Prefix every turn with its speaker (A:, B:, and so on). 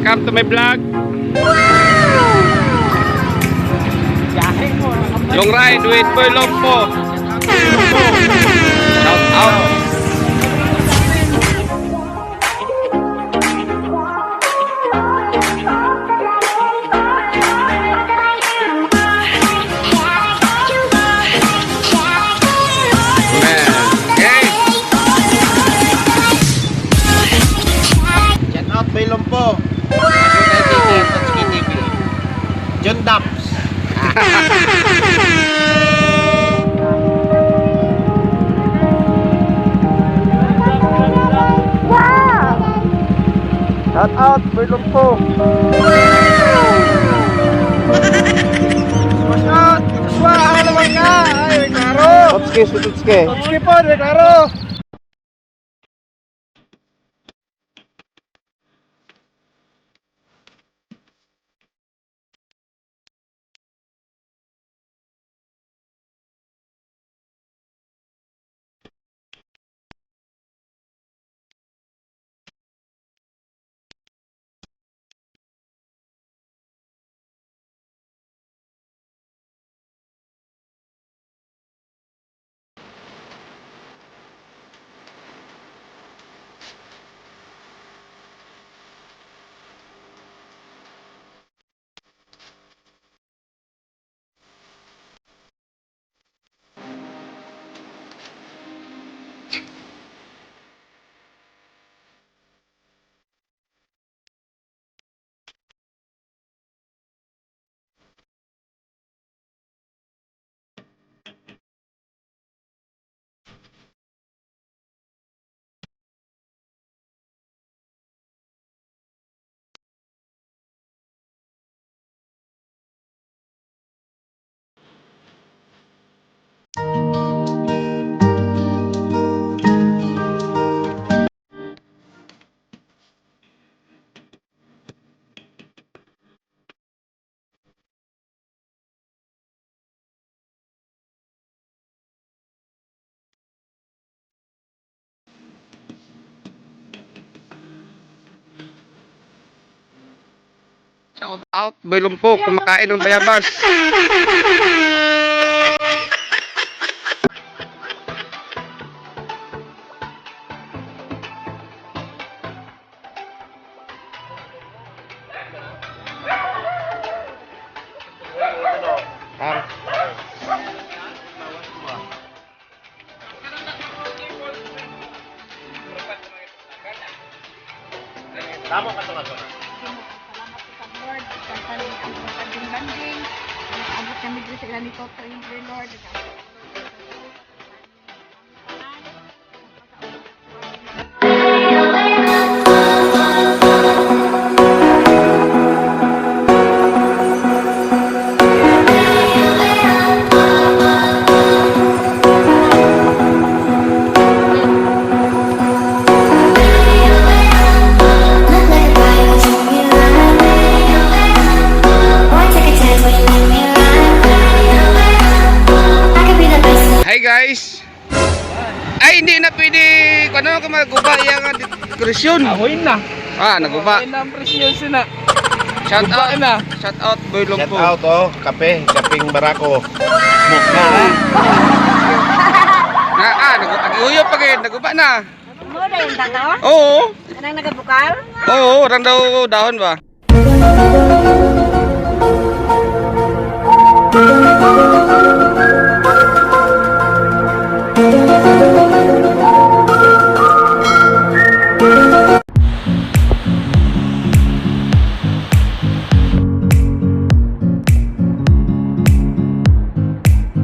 A: welcome to my vlog. Long ride with Boy Lompo. Shout out.
B: May Lompo. John Daps. Shout out May Lompo. Shout out naman nga. Ay, klaro. Tutski po, klaro.
A: Shout out Boy Lompo, kumakain ng bayabas.
B: Tama ka sa
C: Salamat po sa Lord. Pagkasaling ang pagkading-banding. Abot kami dito sa ganito sa Intre Lord.
A: Hi guys. Ay hindi na pwede kuno ka maguba yang dekorasyon.
D: Ahoy na.
A: Naguba.
D: Ahoy na ang presyon sina.
A: Shout out
D: na.
A: Shout out Boy
B: Shout
A: Lompo.
B: out kaping barako. Mukha na.
A: Nag-uyop pa gid, naguba na.
C: Mo na yung tatawa?
A: Oo.
C: Anong nagabukal?
A: Oo, rang daw dahon ba?